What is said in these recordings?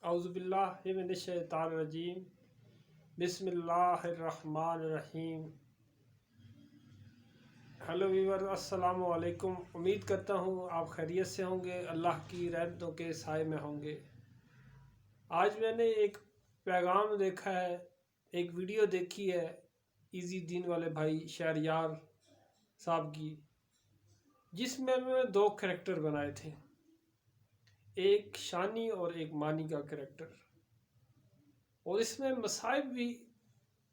اعوذ باللہ من الشیطان الرجیم بسم اللہ الرحمن الرحیم۔ ہیلو ویور، السلام علیکم۔ امید کرتا ہوں آپ خیریت سے ہوں گے، اللہ کی رحمتوں کے سائے میں ہوں گے۔ آج میں نے ایک پیغام دیکھا ہے، ایک ویڈیو دیکھی ہے ایزی دین والے بھائی شہریار صاحب کی، جس میں انہوں نے دو کریکٹر بنائے تھے، ایک شانی اور ایک مانی کا کریکٹر، اور اس میں مصائب بھی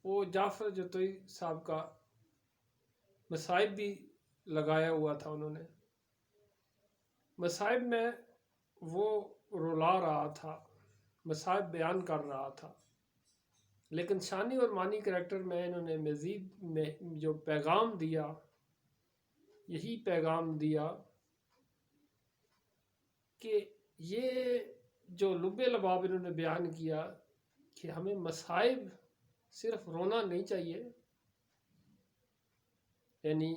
وہ جعفر جتوئی صاحب کا مصائب بھی لگایا ہوا تھا۔ انہوں نے مصائب میں وہ رلا رہا تھا، مصائب بیان کر رہا تھا، لیکن شانی اور مانی کریکٹر میں انہوں نے مزید میں جو پیغام دیا، یہی پیغام دیا کہ یہ جو لب لباب انہوں نے بیان کیا کہ ہمیں مصائب صرف رونا نہیں چاہیے، یعنی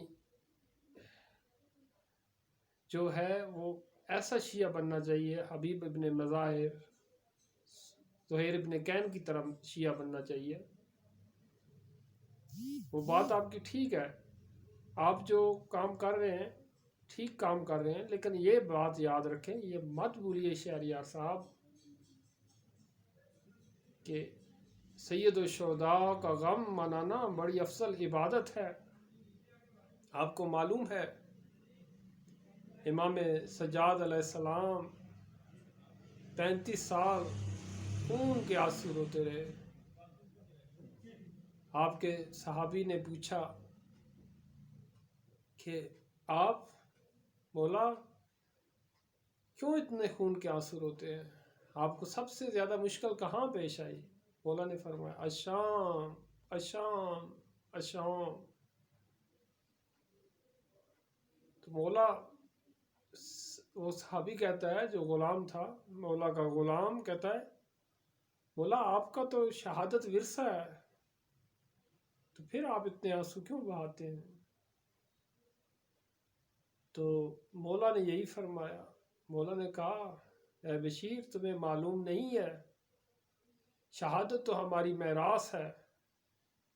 جو ہے وہ ایسا شیعہ بننا چاہیے، حبیب ابن مظاہر، زہیر ابن کین کی طرح شیعہ بننا چاہیے۔ وہ بات آپ کی ٹھیک ہے، آپ جو کام کر رہے ہیں ٹھیک کام کر رہے ہیں، لیکن یہ بات یاد رکھیں، یہ مت بھولیے شہریار صاحب کہ سید الشہداء کا غم منانا بڑی افضل عبادت ہے۔ آپ کو معلوم ہے امام سجاد علیہ السلام 35 سال خون کے آنسو روتے رہے۔ آپ کے صحابی نے پوچھا کہ آپ مولا کیوں اتنے خون کے آنسو روتے ہیں، آپ کو سب سے زیادہ مشکل کہاں پیش آئی؟ مولا نے فرمایا الشام الشام الشام۔ تو مولا، وہ صحابی کہتا ہے جو غلام تھا، مولا کا غلام کہتا ہے مولا آپ کا تو شہادت ورثہ ہے، تو پھر آپ اتنے آنسو کیوں بہاتے ہیں؟ تو مولا نے یہی فرمایا، مولا نے کہا اے بشیر تمہیں معلوم نہیں ہے، شہادت تو ہماری میراث ہے،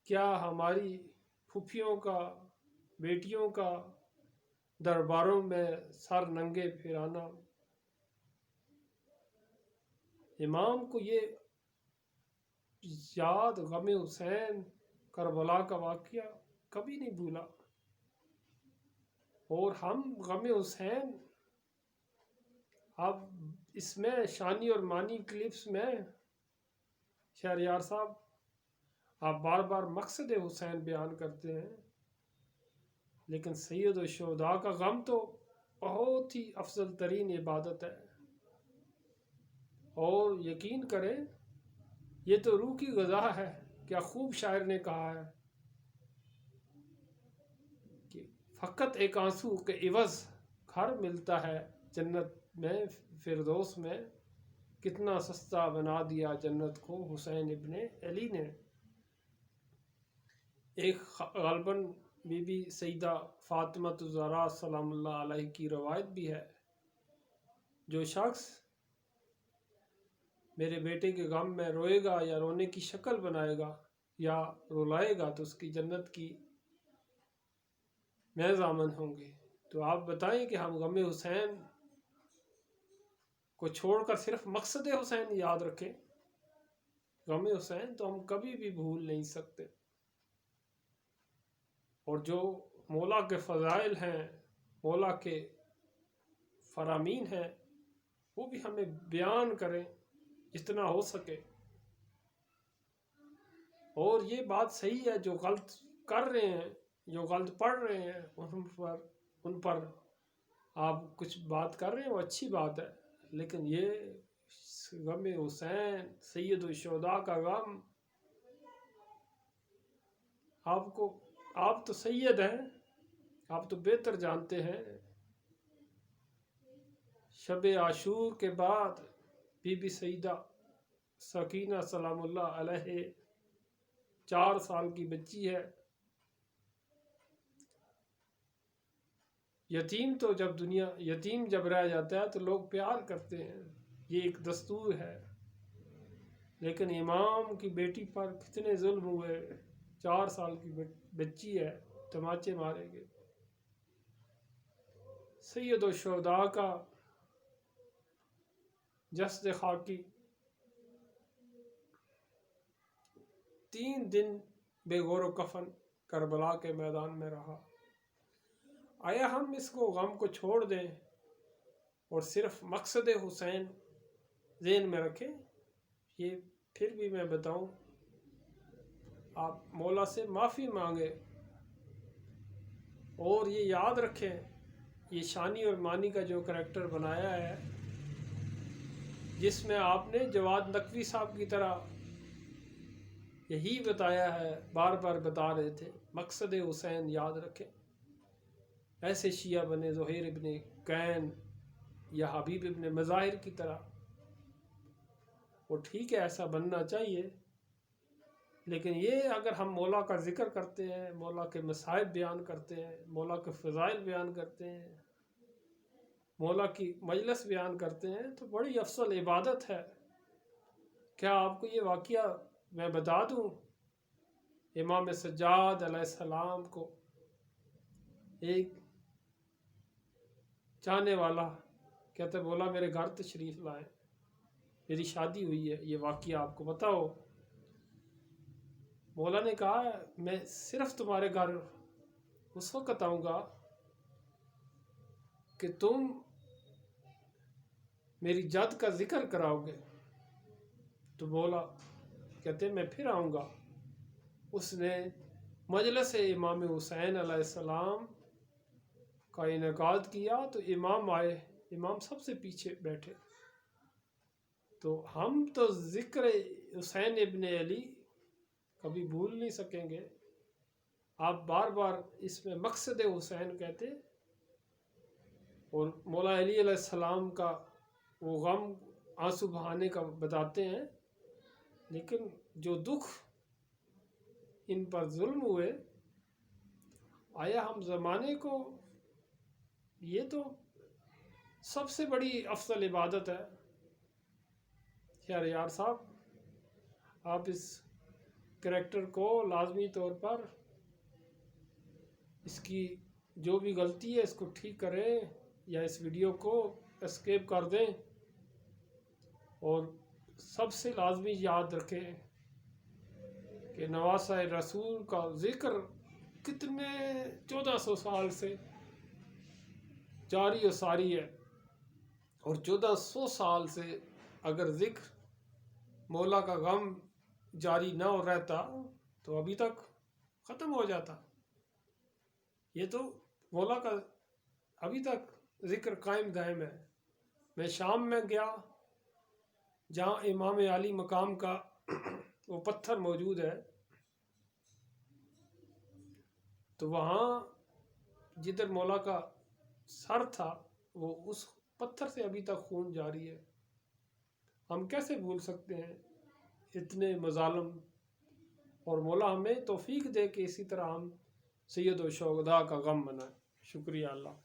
کیا ہماری پھوپھیوں کا، بیٹیوں کا درباروں میں سر ننگے پھرانا؟ امام کو یہ یاد غم حسین کربلا کا واقعہ کبھی نہیں بھولا، اور ہم غم حسین اب اس میں شانی اور مانی کلپس میں شہریار صاحب آپ بار بار مقصد حسین بیان کرتے ہیں، لیکن سید الشہداء کا غم تو بہت ہی افضل ترین عبادت ہے، اور یقین کریں یہ تو روح کی غذا ہے۔ کیا خوب شاعر نے کہا ہے کہ فقط ایک آنسو کے عوض گھر ملتا ہے جنت میں، فردوس میں، کتنا سستا بنا دیا جنت کو حسین ابن علی نے۔ ایک غالباً بی بی سیدہ فاطمہ الزہرا سلام اللہ علیہ کی روایت بھی ہے، جو شخص میرے بیٹے کے غم میں روئے گا یا رونے کی شکل بنائے گا یا رلائے گا تو اس کی جنت کی میں ضامن ہوں گے۔ تو آپ بتائیں کہ ہم غم حسین کو چھوڑ کر صرف مقصد حسین یاد رکھیں؟ غم حسین تو ہم کبھی بھی بھول نہیں سکتے، اور جو مولا کے فضائل ہیں، مولا کے فرامین ہیں، وہ بھی ہمیں بیان کریں جتنا ہو سکے۔ اور یہ بات صحیح ہے، جو غلط کر رہے ہیں، جو غلط پڑھ رہے ہیں، ان پر آپ کچھ بات کر رہے ہیں، وہ اچھی بات ہے، لیکن یہ غم حسین، سید الشہداء کا غم، آپ تو سید ہیں، آپ تو بہتر جانتے ہیں۔ شب عاشور کے بعد بی بی سیدہ سکینہ سلام اللہ علیہ 4 سال کی بچی ہے۔ یتیم جب رہ جاتا ہے تو لوگ پیار کرتے ہیں، یہ ایک دستور ہے، لیکن امام کی بیٹی پر کتنے ظلم ہوئے، 4 سال کی بچی ہے، تماچے مارے گئے۔ سید الشہداء کا جسد خاکی 3 دن بے غور و کفن کربلا کے میدان میں رہا۔ آیا ہم اس کو غم کو چھوڑ دیں اور صرف مقصد حسین ذہن میں رکھیں؟ یہ پھر بھی میں بتاؤں، آپ مولا سے معافی مانگیں اور یہ یاد رکھیں، یہ شانی اور مانی کا جو کریکٹر بنایا ہے، جس میں آپ نے جواد نقوی صاحب کی طرح یہی بتایا ہے، بار بار بتا رہے تھے مقصد حسین یاد رکھیں۔ ایسے شیعہ بنے زہیر ابن کین یا حبیب ابن مظاہر کی طرح، وہ ٹھیک ہے ایسا بننا چاہیے، لیکن یہ اگر ہم مولا کا ذکر کرتے ہیں، مولا کے مصائب بیان کرتے ہیں، مولا کے فضائل بیان کرتے ہیں، مولا کی مجلس بیان کرتے ہیں، تو بڑی افضل عبادت ہے۔ کیا آپ کو یہ واقعہ میں بتا دوں، امام سجاد علیہ السلام کو ایک چاہنے والا کہتے بولا میرے گھر تشریف لائیں، میری شادی ہوئی ہے، یہ واقعہ آپ کو بتاؤ۔ مولا نے کہا میں صرف تمہارے گھر اس وقت آؤں گا کہ تم میری جد کا ذکر کراؤ گے۔ تو مولا کہتے میں پھر آؤں گا۔ اس نے مجلس امام حسین علیہ السلام کا انعقاد کیا تو امام آئے، امام سب سے پیچھے بیٹھے۔ تو ہم تو ذکر حسین ابن علی کبھی بھول نہیں سکیں گے۔ آپ بار بار اس میں مقصد حسین کہتے اور مولا علی علیہ السلام کا وہ غم آنسو بہانے کا بتاتے ہیں، لیکن جو دکھ ان پر ظلم ہوئے، آیا ہم زمانے کو، یہ تو سب سے بڑی افضل عبادت ہے۔ یار صاحب، آپ اس کریکٹر کو لازمی طور پر اس کی جو بھی غلطی ہے اس کو ٹھیک کریں، یا اس ویڈیو کو اسکیپ کر دیں، اور سب سے لازمی یاد رکھیں کہ نواسہ رسول کا ذکر کتنے 1400 سال سے جاری و ساری ہے، اور 1400 سال سے اگر ذکر مولا کا غم جاری نہ رہتا تو ابھی تک ختم ہو جاتا۔ یہ تو مولا کا ابھی تک ذکر قائم دائم ہے۔ میں شام میں گیا جہاں امام علی مقام کا وہ پتھر موجود ہے، تو وہاں جدھر مولا کا سر تھا وہ اس پتھر سے ابھی تک خون جاری ہے۔ ہم کیسے بھول سکتے ہیں اتنے مظالم؟ اور مولا ہمیں توفیق دے کہ اسی طرح ہم سید الشہداء کا غم منائیں۔ شکریہ اللہ۔